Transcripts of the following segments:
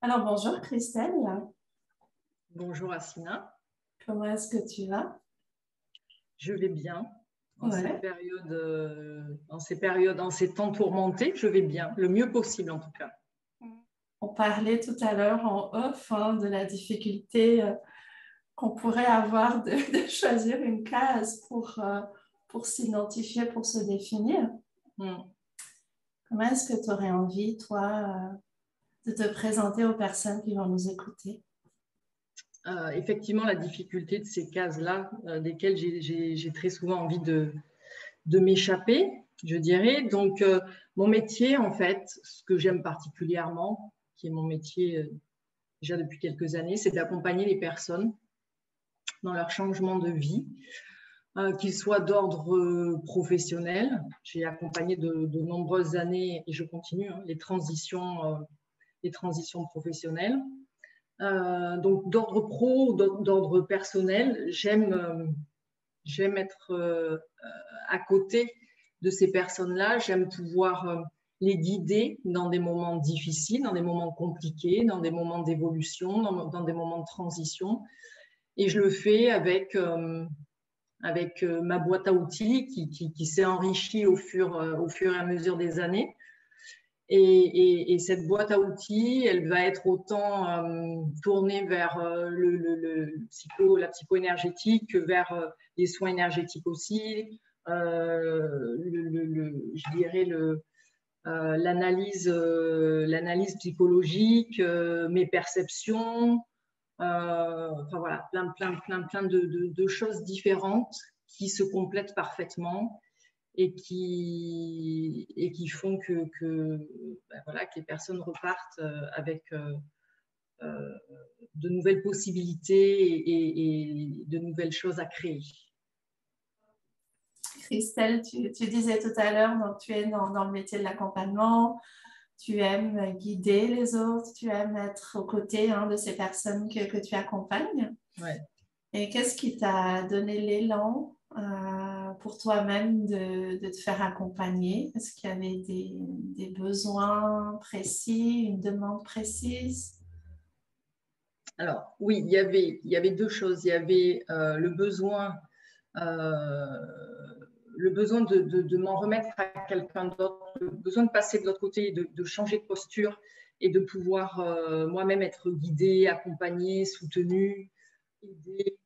Alors bonjour Christelle, Bonjour Assina, comment est-ce que tu vas? je vais bien en cette Ouais. période, en ces temps tourmentés, je vais bien, le mieux possible en tout cas. On parlait tout à l'heure en off de la difficulté qu'on pourrait avoir de choisir une case pour s'identifier, pour se définir. Hmm. Comment est-ce que tu aurais envie, toi, de te présenter aux personnes qui vont nous écouter? Effectivement, la difficulté de ces cases-là, desquelles j'ai très souvent envie de m'échapper, je dirais. Donc, mon métier, en fait, ce que j'aime particulièrement, qui est mon métier déjà depuis quelques années, c'est d'accompagner les personnes dans leur changement de vie, qu'il soit d'ordre professionnel. J'ai accompagné de nombreuses années et je continue les transitions professionnelles. Donc d'ordre pro, d'ordre personnel, j'aime être à côté de ces personnes-là. J'aime pouvoir les guider dans des moments difficiles, dans des moments compliqués, dans des moments d'évolution, dans des moments de transition. Et je le fais avec ma boîte à outils qui s'est enrichie au fur et à mesure des années. Et cette boîte à outils, elle va être autant tournée vers la psycho-énergétique que vers les soins énergétiques aussi, je dirais l'analyse psychologique, mes perceptions, enfin voilà, plein de choses différentes qui se complètent parfaitement et qui font voilà, que les personnes repartent avec de nouvelles possibilités et de nouvelles choses à créer. Christelle, tu disais tout à l'heure, donc tu es dans le métier de l'accompagnement, tu aimes guider les autres, tu aimes être aux côtés de ces personnes que tu accompagnes. Ouais. Et qu'est-ce qui t'a donné l'élan pour toi-même de te faire accompagner? Est-ce qu'il y avait des besoins précis, une demande précise? Alors oui, il y avait deux choses. Il y avait euh, le besoin de m'en remettre à quelqu'un d'autre, le besoin de passer de l'autre côté, de changer de posture et de pouvoir moi-même être guidée, accompagnée, soutenue, aidée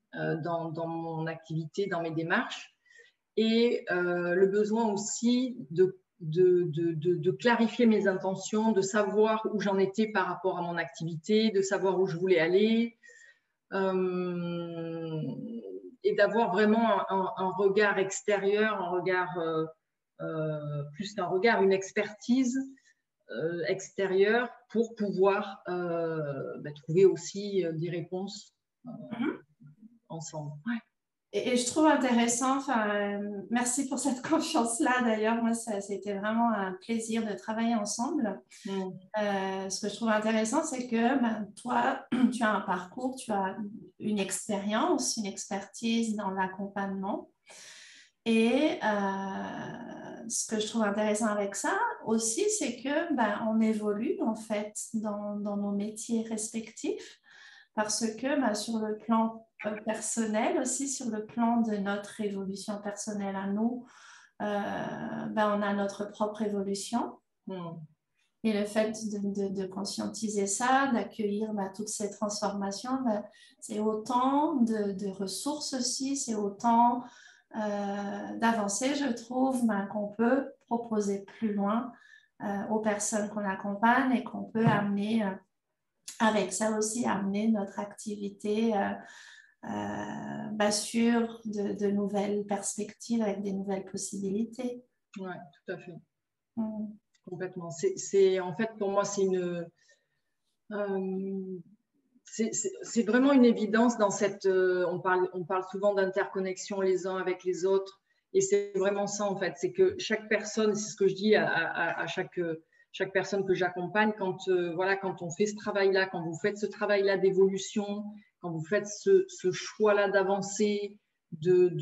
dans mon activité, dans mes démarches. Et le besoin aussi de clarifier mes intentions, de savoir où j'en étais par rapport à mon activité, de savoir où je voulais aller, euh, et d'avoir vraiment un regard extérieur, un regard plus qu'un regard, une expertise extérieure pour pouvoir trouver aussi des réponses Mhm. ensemble. Ouais. Et je trouve intéressant, merci pour cette confiance-là d'ailleurs, moi ça a été vraiment un plaisir de travailler ensemble. Mm. Ce que je trouve intéressant, c'est que toi, tu as un parcours, tu as une expérience, une expertise dans l'accompagnement. Et ce que je trouve intéressant avec ça aussi, c'est que on évolue en fait dans nos métiers respectifs parce que sur le plan personnel aussi, sur le plan de notre évolution personnelle à nous, on a notre propre évolution. Mm. Et le fait de conscientiser ça, d'accueillir toutes ces transformations, c'est autant de ressources aussi, c'est autant d'avancées, je trouve, qu'on peut proposer plus loin aux personnes qu'on accompagne et qu'on peut amener, avec ça aussi, amener notre activité sur de nouvelles perspectives, avec des nouvelles possibilités. Ouais, tout à fait. Mm. Complètement. En fait, pour moi, euh, c'est vraiment une évidence dans cette. On parle souvent d'interconnexion les uns avec les autres, et c'est vraiment ça en fait. C'est que chaque personne, c'est ce que je dis à chaque personne que j'accompagne, quand on fait ce travail-là, quand vous faites ce travail-là d'évolution, quand vous faites ce choix-là d'avancer, de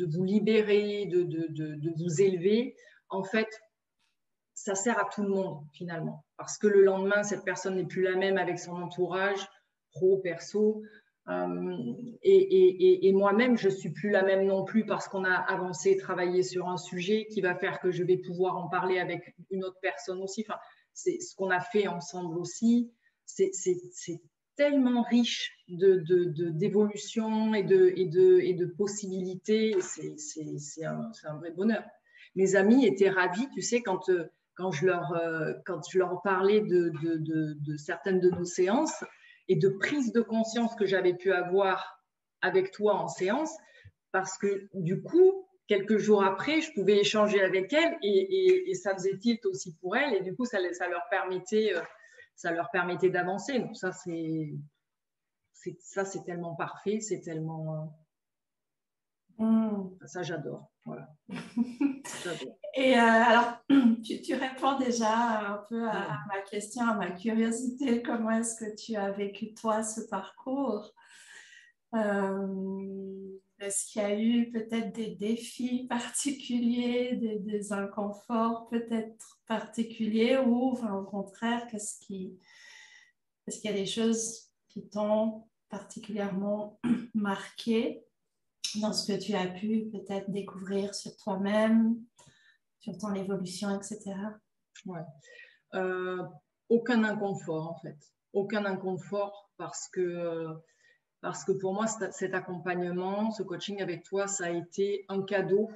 vous libérer, de vous élever, en fait, ça sert à tout le monde finalement. Parce que le lendemain, cette personne n'est plus la même avec son entourage, pro, perso. Et moi-même, je ne suis plus la même non plus parce qu'on a avancé, travaillé sur un sujet qui va faire que je vais pouvoir en parler avec une autre personne aussi. Enfin, c'est ce qu'on a fait ensemble aussi. C'est tellement riche d'évolution et de possibilités. C'est un vrai bonheur. Mes amis étaient ravis, tu sais, quand je leur parlais de certaines de nos séances et de prise de conscience que j'avais pu avoir avec toi en séance, parce que du coup, quelques jours après, je pouvais échanger avec elles et ça faisait tilt aussi pour elles et du coup, ça leur permettait d'avancer. Donc ça, c'est tellement parfait, c'est tellement… Ça, j'adore. Voilà. J'adore. Et alors, tu réponds déjà un peu à ma question, à ma curiosité. Comment est-ce que tu as vécu, toi, ce parcours? Est-ce qu'il y a eu peut-être des défis particuliers, des inconforts peut-être particuliers ou enfin, au contraire, est-ce qu'il y a des choses qui t'ont particulièrement marqué dans ce que tu as pu peut-être découvrir sur toi-même, sur ton évolution, etc. Ouais. Aucun inconfort, en fait. Aucun inconfort parce que pour moi, cet accompagnement, ce coaching avec toi, ça a été un cadeau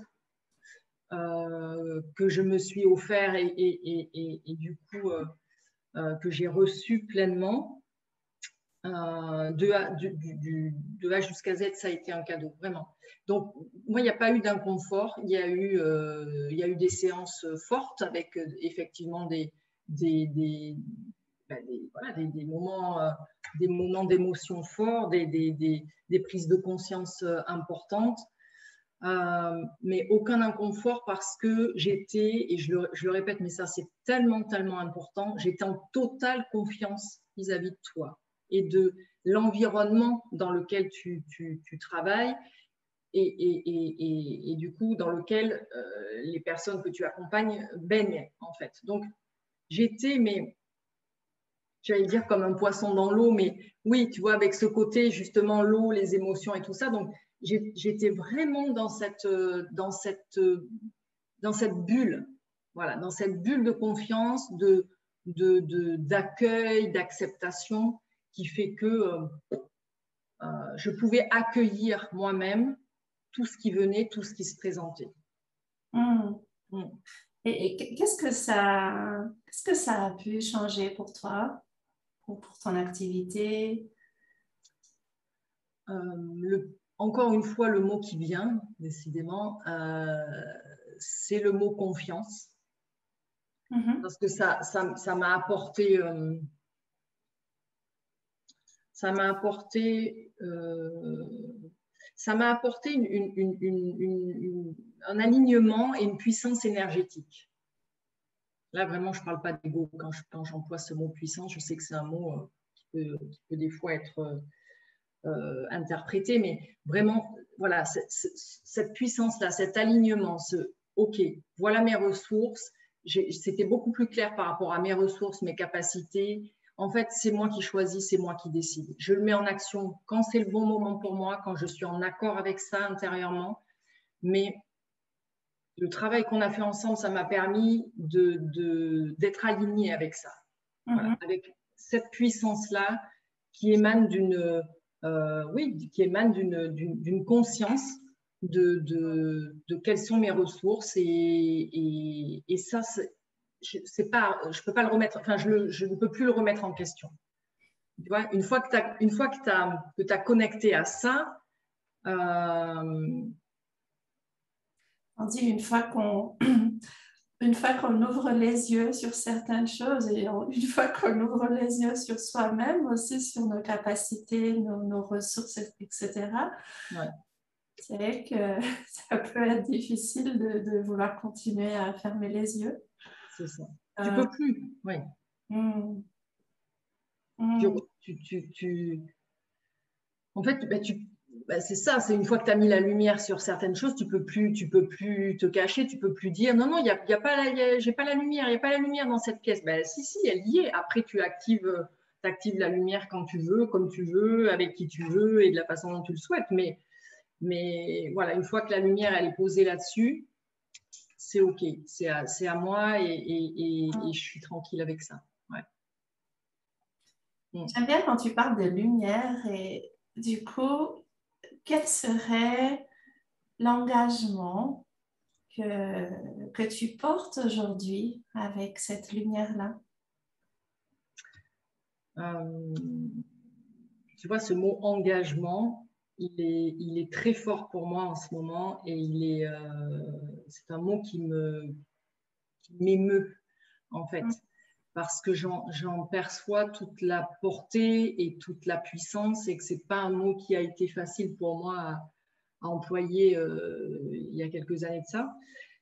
que je me suis offert et du coup, que j'ai reçu pleinement. De A jusqu'à Z, ça a été un cadeau, vraiment. Donc, moi, il n'y a pas eu d'inconfort. Il y a eu des séances fortes avec effectivement des moments d'émotion forts, des prises de conscience importantes. Mais aucun inconfort parce que j'étais, et je le répète, mais ça c'est tellement, tellement important, j'étais en totale confiance vis-à-vis de toi et de l'environnement dans lequel tu travailles et du coup dans lequel les personnes que tu accompagnes baignent en fait. Donc j'étais, mais j'allais dire comme un poisson dans l'eau, mais oui, tu vois, avec ce côté justement l'eau, les émotions et tout ça. Donc j'étais vraiment dans cette bulle, voilà, dans cette bulle de confiance, d'accueil, d'acceptation qui fait que je pouvais accueillir moi-même tout ce qui venait, tout ce qui se présentait. Et qu'est-ce que ça a pu changer pour toi, pour ton activité? Encore une fois, le mot qui vient, décidément, c'est le mot confiance. Parce que ça m'a apporté, un alignement et une puissance énergétique. Là, vraiment, je ne parle pas d'ego quand j'emploie ce mot puissance. Je sais que c'est un mot qui peut des fois être interprété, mais vraiment, voilà, cette puissance-là, cet alignement, OK, voilà mes ressources. C'était beaucoup plus clair par rapport à mes ressources, mes capacités. En fait, c'est moi qui choisis, c'est moi qui décide. Je le mets en action quand c'est le bon moment pour moi, quand je suis en accord avec ça intérieurement. Mais le travail qu'on a fait ensemble, ça m'a permis d'être alignée avec ça. Voilà, avec cette puissance-là qui émane d'une conscience de quelles sont mes ressources et ça, je peux pas le remettre, enfin, je ne peux plus le remettre en question. Tu vois, une fois que tu as connecté à ça, on dit une fois qu'on ouvre les yeux sur certaines choses et une fois qu'on ouvre les yeux sur soi-même aussi, sur nos capacités, nos ressources, etc., ouais. c'est vrai que ça peut être difficile de vouloir continuer à fermer les yeux. C'est ça. Tu peux plus, oui. En fait, Ben, c'est ça, c'est une fois que tu as mis la lumière sur certaines choses, tu peux plus te cacher, tu peux plus dire non, j'ai pas la lumière, il n'y a pas la lumière dans cette pièce. Ben, si, elle y est. Après, tu actives la lumière quand tu veux, comme tu veux, avec qui tu veux et de la façon dont tu le souhaites. Mais voilà, une fois que la lumière elle est posée là-dessus, c'est OK. C'est à moi et je suis tranquille avec ça. Ouais. J'aime bien quand tu parles de lumière et du coup, quel serait l'engagement que tu portes aujourd'hui avec cette lumière-là? Tu vois, ce mot engagement, il est très fort pour moi en ce moment et c'est un mot qui m'émeut en fait, parce que j'en perçois toute la portée et toute la puissance et que c'est pas un mot qui a été facile pour moi à employer il y a quelques années de ça.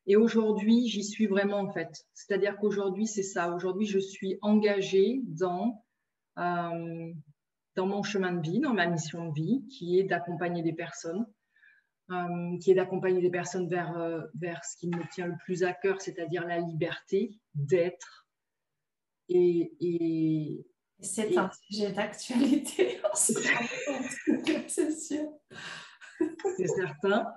Et aujourd'hui, j'y suis vraiment en fait. C'est-à-dire qu'aujourd'hui, c'est ça. Aujourd'hui, je suis engagée dans mon chemin de vie, dans ma mission de vie, qui est d'accompagner des personnes, vers ce qui me tient le plus à cœur, c'est-à-dire la liberté d'être. C'est un sujet d'actualité en ce moment, c'est sûr. C'est certain.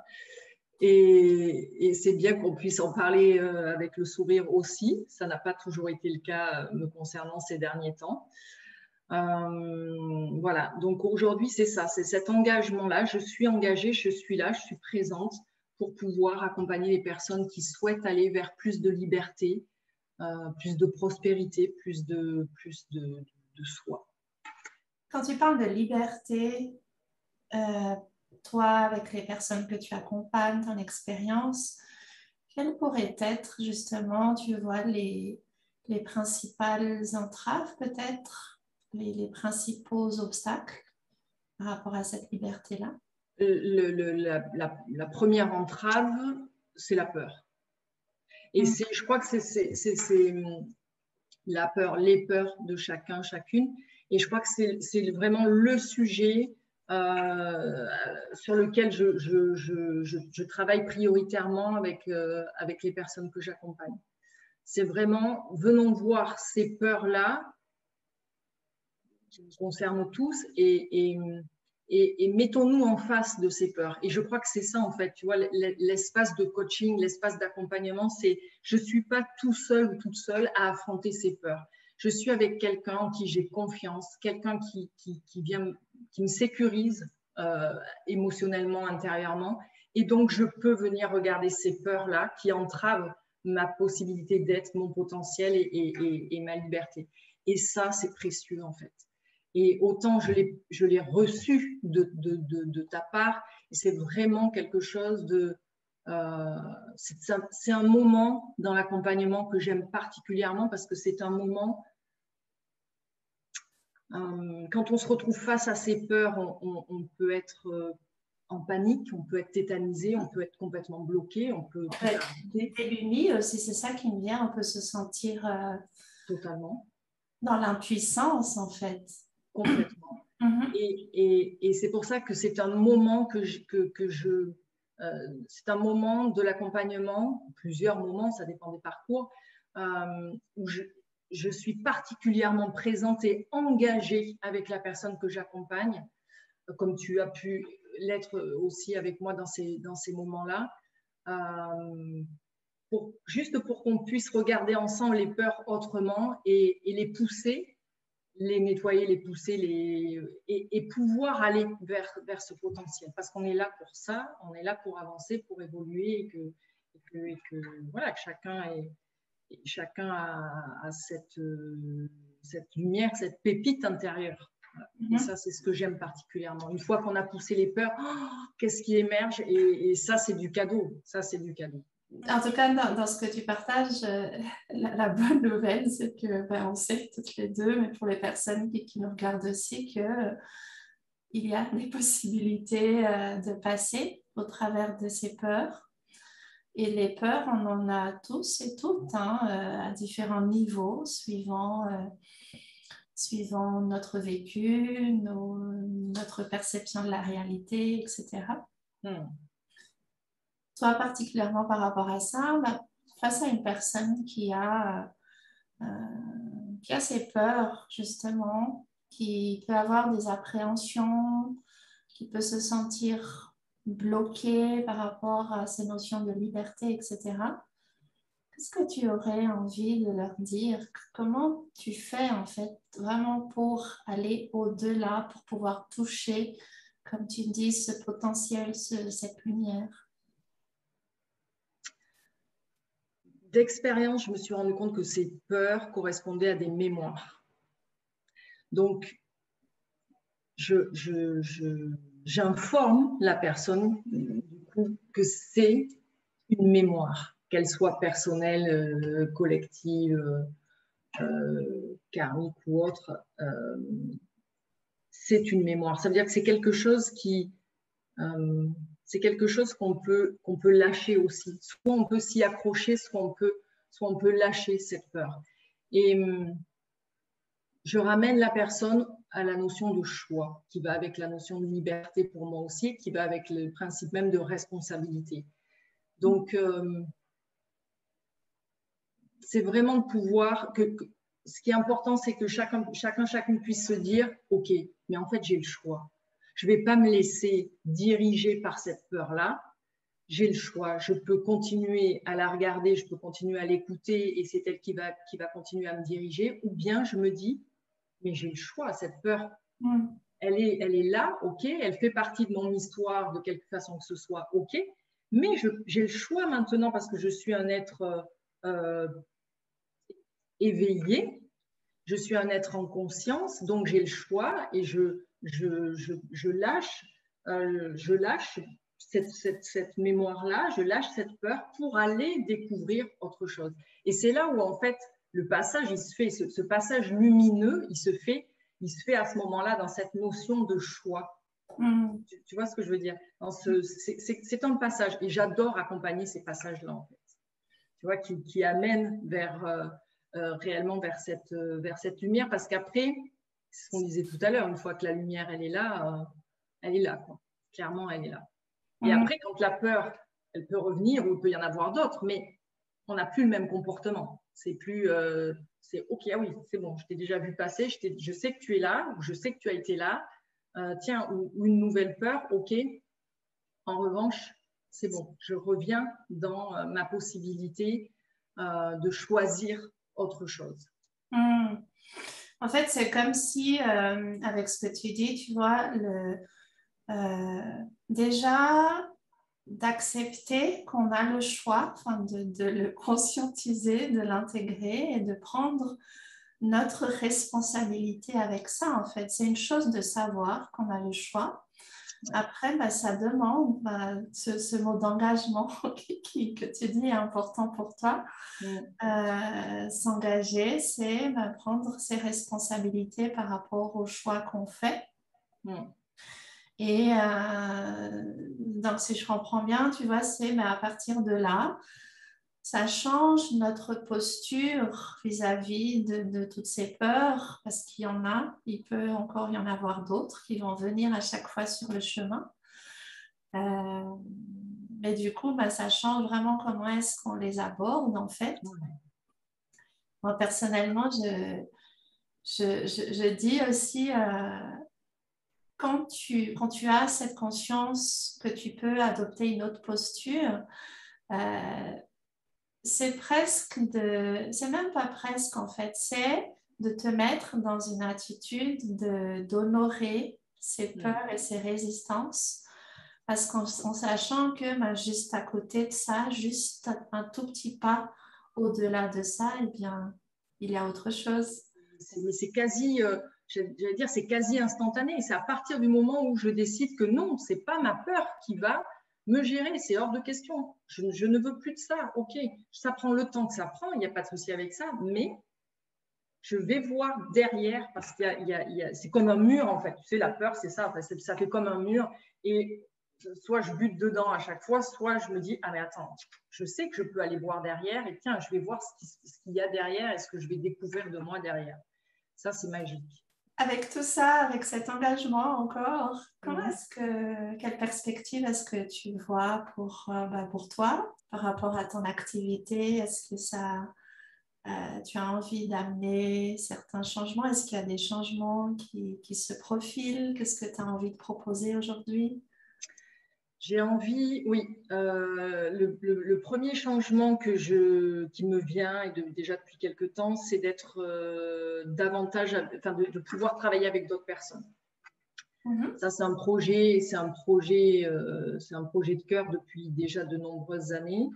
Et c'est bien qu'on puisse en parler avec le sourire aussi. Ça n'a pas toujours été le cas me concernant ces derniers temps. Voilà, donc aujourd'hui, c'est ça, c'est cet engagement-là. Je suis engagée, je suis là, je suis présente pour pouvoir accompagner les personnes qui souhaitent aller vers plus de liberté, plus de prospérité, plus de soi. Quand tu parles de liberté, toi, avec les personnes que tu accompagnes, ton expérience, quelles pourraient être justement, tu vois, les principales entraves peut-être, les principaux obstacles par rapport à cette liberté-là? La première entrave, c'est la peur. Et je crois que c'est la peur, les peurs de chacun, chacune. Et je crois que c'est vraiment le sujet sur lequel je travaille prioritairement avec les personnes que j'accompagne. C'est vraiment, venons voir ces peurs-là qui nous concernent tous et mettons-nous en face de ces peurs. Et je crois que c'est ça, en fait, tu vois, l'espace de coaching, l'espace d'accompagnement, c'est je ne suis pas tout seul ou toute seule à affronter ces peurs. Je suis avec quelqu'un en qui j'ai confiance, quelqu'un qui me sécurise émotionnellement, intérieurement. Et donc, je peux venir regarder ces peurs-là qui entravent ma possibilité d'être, mon potentiel et ma liberté. Et ça, c'est précieux, en fait. Et autant je l'ai reçu de ta part, et c'est vraiment quelque chose de... c'est un moment dans l'accompagnement que j'aime particulièrement parce que c'est un moment, quand on se retrouve face à ces peurs, on peut être en panique, on peut être tétanisé, on peut être complètement bloqué, on peut tout arrêter. Démuni aussi, c'est ça qui me vient, on peut se sentir totalement dans l'impuissance en fait. Complètement. Et c'est pour ça que c'est un moment c'est un moment de l'accompagnement, plusieurs moments, ça dépend des parcours, où je suis particulièrement présente et engagée avec la personne que j'accompagne, comme tu as pu l'être aussi avec moi dans ces moments-là, juste pour qu'on puisse regarder ensemble les peurs autrement et les pousser, les nettoyer, les pousser et pouvoir aller vers ce potentiel. Parce qu'on est là pour ça, on est là pour avancer, pour évoluer et que voilà, que chacun a cette lumière, cette pépite intérieure. Et ça, c'est ce que j'aime particulièrement. Une fois qu'on a poussé les peurs, qu'est-ce qui émerge et ça, c'est du cadeau. Ça, c'est du cadeau. En tout cas, dans ce que tu partages, la bonne nouvelle, c'est que on sait toutes les deux, mais pour les personnes qui nous regardent aussi, qu'il y a des possibilités de passer au travers de ces peurs. Et les peurs, on en a tous et toutes, à différents niveaux, suivant suivant notre vécu, notre perception de la réalité, etc. Toi, particulièrement par rapport à ça, bah, face à une personne qui a ses peurs, justement, qui peut avoir des appréhensions, qui peut se sentir bloqué par rapport à ces notions de liberté, etc. Qu'est-ce que tu aurais envie de leur dire? Comment tu fais en fait vraiment pour aller au-delà, pour pouvoir toucher, comme tu dis, ce potentiel, cette lumière? D'expérience, je me suis rendu compte que ces peurs correspondaient à des mémoires. Donc, j'informe la personne du coup, que c'est une mémoire, qu'elle soit personnelle, collective, karmique ou autre. C'est une mémoire. Ça veut dire que c'est quelque chose c'est quelque chose qu'on peut lâcher aussi. Soit on peut s'y accrocher, soit on peut lâcher cette peur. Et je ramène la personne à la notion de choix, qui va avec la notion de liberté pour moi aussi, qui va avec le principe même de responsabilité. Donc, c'est vraiment de pouvoir ce qui est important, c'est que chacune puisse se dire, OK, mais en fait, j'ai le choix. Je ne vais pas me laisser diriger par cette peur-là. J'ai le choix. Je peux continuer à la regarder, je peux continuer à l'écouter et c'est elle qui va continuer à me diriger. Ou bien je me dis, mais j'ai le choix, cette peur, elle est là, OK, elle fait partie de mon histoire de quelque façon que ce soit, OK, mais j'ai le choix maintenant parce que je suis un être éveillé, je suis un être en conscience, donc j'ai le choix et je lâche cette mémoire-là, je lâche cette peur pour aller découvrir autre chose. Et c'est là où, en fait, le passage, il se fait, ce passage lumineux, il se fait à ce moment-là dans cette notion de choix. Tu vois ce que je veux dire? C'est un passage et j'adore accompagner ces passages-là, en fait. Tu vois, qui amènent réellement vers cette lumière, parce qu'après, c'est ce qu'on disait tout à l'heure, une fois que la lumière, elle est là, quoi. Clairement, elle est là. Et après, quand la peur, elle peut revenir, ou il peut y en avoir d'autres, mais on n'a plus le même comportement. C'est plus, c'est OK, ah oui, c'est bon, je t'ai déjà vu passer, je sais que tu es là, ou je sais que tu as été là, tiens, ou une nouvelle peur, OK. En revanche, c'est bon, je reviens dans ma possibilité de choisir autre chose. En fait, c'est comme si, avec ce que tu dis, tu vois, déjà d'accepter qu'on a le choix, de le conscientiser, de l'intégrer et de prendre notre responsabilité avec ça, en fait. C'est une chose de savoir qu'on a le choix. Après, bah, ça demande ce mot d'engagement que tu dis est important pour toi. S'engager, c'est prendre ses responsabilités par rapport aux choix qu'on fait. Et donc, si je comprends bien, tu vois, c'est à partir de là, ça change notre posture vis-à-vis de toutes ces peurs, parce qu'il y en a, il peut encore y en avoir d'autres qui vont venir à chaque fois sur le chemin. Mais du coup, ça change vraiment comment est-ce qu'on les aborde, en fait. Moi, personnellement, je dis aussi, quand tu as cette conscience que tu peux adopter une autre posture, c'est même pas presque en fait, c'est de te mettre dans une attitude d'honorer ses peurs et ses résistances, parce qu'en sachant que juste à côté de ça, juste un tout petit pas au-delà de ça, eh bien, il y a autre chose. C'est quasi, j'allais dire, c'est quasi instantané. C'est à partir du moment où je décide que non, c'est pas ma peur qui va me gérer, c'est hors de question. Je ne veux plus de ça. OK, ça prend le temps que ça prend, il n'y a pas de souci avec ça, mais je vais voir derrière, parce qu'il c'est comme un mur en fait. Tu sais, la peur, c'est ça, ça fait comme un mur. Et soit je bute dedans à chaque fois, soit je me dis, ah mais attends, je sais que je peux aller voir derrière et tiens, je vais voir ce qu'il y a derrière et ce que je vais découvrir de moi derrière. Ça, c'est magique. Avec tout ça, avec cet engagement encore, quelle perspective est-ce que tu vois pour toi par rapport à ton activité? Est-ce que tu as envie d'amener certains changements? Est-ce qu'il y a des changements qui se profilent? Qu'est-ce que tu as envie de proposer aujourd'hui? J'ai envie, oui, le premier changement qui me vient, et déjà depuis quelque temps, c'est d'être davantage, enfin de pouvoir travailler avec d'autres personnes. Ça, c'est un projet de cœur depuis déjà de nombreuses années.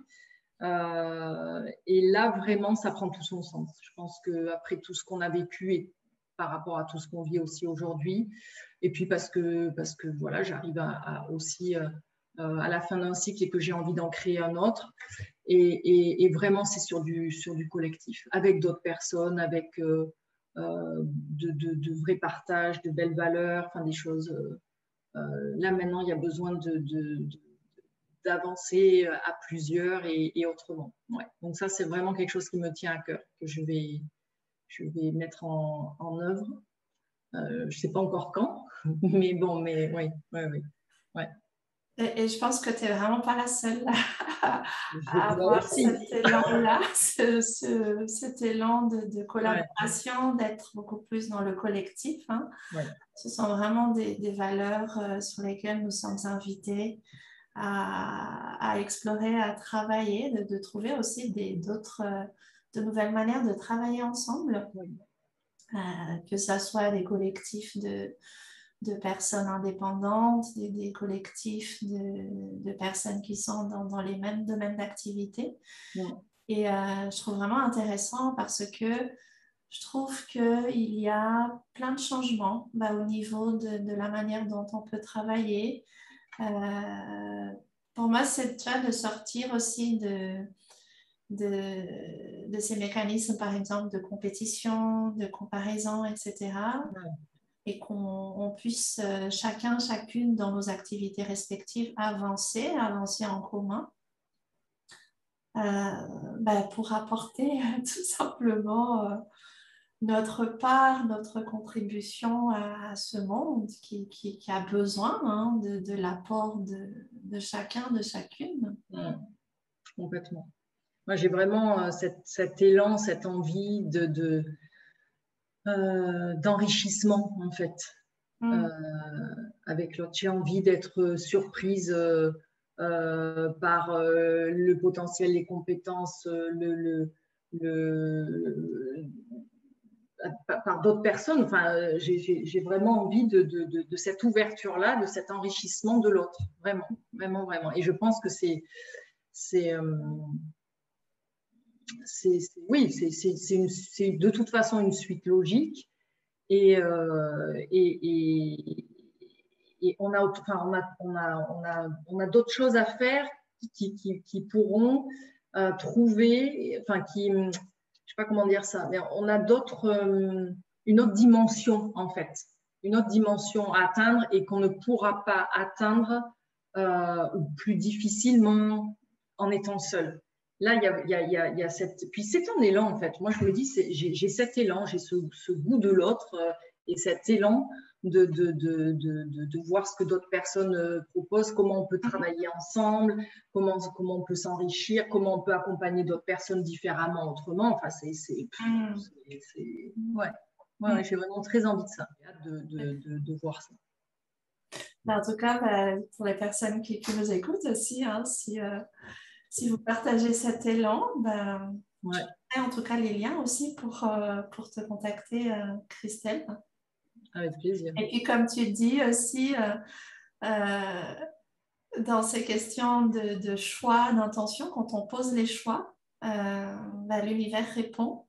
Et là, vraiment, ça prend tout son sens. Je pense qu'après tout ce qu'on a vécu et par rapport à tout ce qu'on vit aussi aujourd'hui, et puis parce que voilà, j'arrive aussi à la fin d'un cycle et que j'ai envie d'en créer un autre. Et vraiment, c'est sur du collectif, avec d'autres personnes, avec de vrais partages, de belles valeurs, enfin des choses. Là, maintenant, il y a besoin d'avancer à plusieurs et autrement. Ouais. Donc ça, c'est vraiment quelque chose qui me tient à cœur, que je vais mettre en œuvre. Je ne sais pas encore quand, mais bon, mais oui, oui, oui. Ouais. Et je pense que tu n'es vraiment pas la seule Je à crois avoir aussi. cet élan-là, cet élan de collaboration, d'être beaucoup plus dans le collectif. Hein. Ouais. Ce sont vraiment des valeurs sur lesquelles nous sommes invités à explorer, à travailler, de trouver aussi de nouvelles manières de travailler ensemble, que ce soit des collectifs de personnes indépendantes, des collectifs de personnes qui sont dans les mêmes domaines d'activité. Et je trouve vraiment intéressant parce que je trouve qu'il y a plein de changements au niveau de la manière dont on peut travailler. Pour moi, c'est de sortir aussi de ces mécanismes, par exemple, de compétition, de comparaison, etc. Et qu'on puisse chacune dans nos activités respectives avancer en commun pour apporter tout simplement notre part, notre contribution à ce monde qui a besoin de l'apport de chacun, de chacune. Complètement. Moi, j'ai vraiment cet élan, cette envie d'enrichissement, en fait, avec l'autre. J'ai envie d'être surprise par le potentiel, les compétences, par d'autres personnes. Enfin, j'ai vraiment envie de cette ouverture-là, de cet enrichissement de l'autre. Vraiment, vraiment, vraiment. Et je pense que c'est de toute façon une suite logique. Et on a d'autres choses à faire qui pourront trouver, enfin je sais pas comment dire ça, mais on a une autre dimension en fait, une autre dimension à atteindre et qu'on ne pourra pas atteindre ou plus difficilement en étant seul. Là, il y a cette... Puis c'est un élan, en fait. Moi, je me dis, j'ai cet élan, j'ai ce goût de l'autre et cet élan de voir ce que d'autres personnes proposent, comment on peut travailler ensemble, comment on peut s'enrichir, comment on peut accompagner d'autres personnes différemment, autrement. Enfin, ouais, j'ai vraiment très envie de ça. J'ai hâte de voir ça. En tout cas, pour les personnes qui nous écoutent aussi, hein, si vous partagez cet élan, je mettrai en tout cas les liens aussi pour te contacter, Christelle. Avec plaisir. Et puis, comme tu dis aussi, dans ces questions de choix, d'intention, quand on pose les choix, l'univers répond,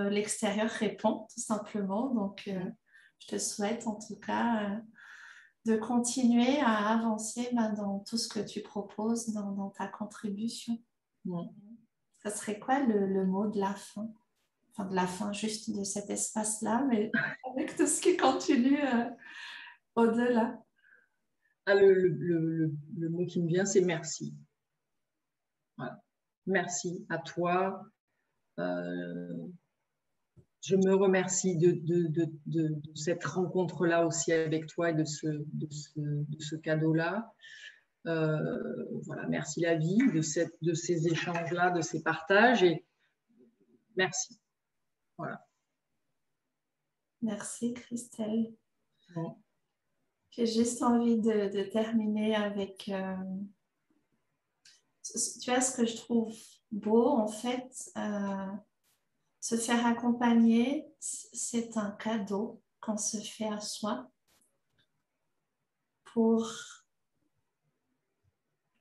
l'extérieur répond tout simplement. Donc, je te souhaite en tout cas de continuer à avancer dans tout ce que tu proposes, dans ta contribution. Ça serait quoi le mot de la fin? Enfin, de la fin juste de cet espace-là, mais avec tout ce qui continue au-delà. Le mot qui me vient, c'est merci. Voilà. Merci à toi je me remercie de cette rencontre-là aussi avec toi et de ce cadeau-là. Voilà, merci la vie de ces échanges-là, de ces partages et merci. Voilà. Merci, Christelle. Bon. J'ai juste envie de terminer avec... tu vois, ce que je trouve beau, en fait, se faire accompagner, c'est un cadeau qu'on se fait à soi pour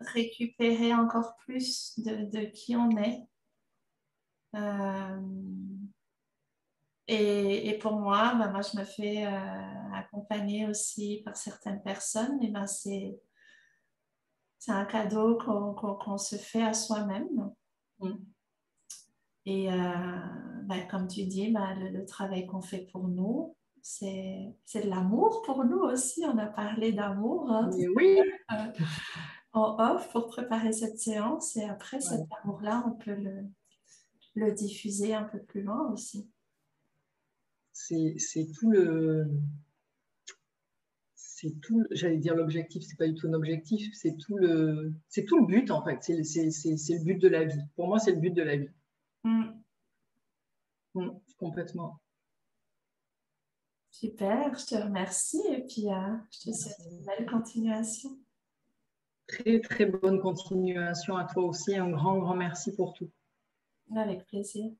récupérer encore plus de qui on est. Et pour moi, ben, moi, je me fais accompagner aussi par certaines personnes. Et ben, c'est un cadeau qu'on se fait à soi-même. Et ben, comme tu dis, ben, le travail qu'on fait pour nous, c'est de l'amour pour nous aussi. On a parlé d'amour, hein, Oui. en off pour préparer cette séance. Et après, cet amour-là, on peut le diffuser un peu plus loin aussi. C'est tout le... j'allais dire l'objectif, c'est pas du tout un objectif, c'est tout le but en fait, c'est le but de la vie. Pour moi, c'est le but de la vie. Complètement. Super, je te remercie et puis je te souhaite une belle continuation. Très, très bonne continuation à toi aussi. Un grand, grand merci pour tout. Avec plaisir.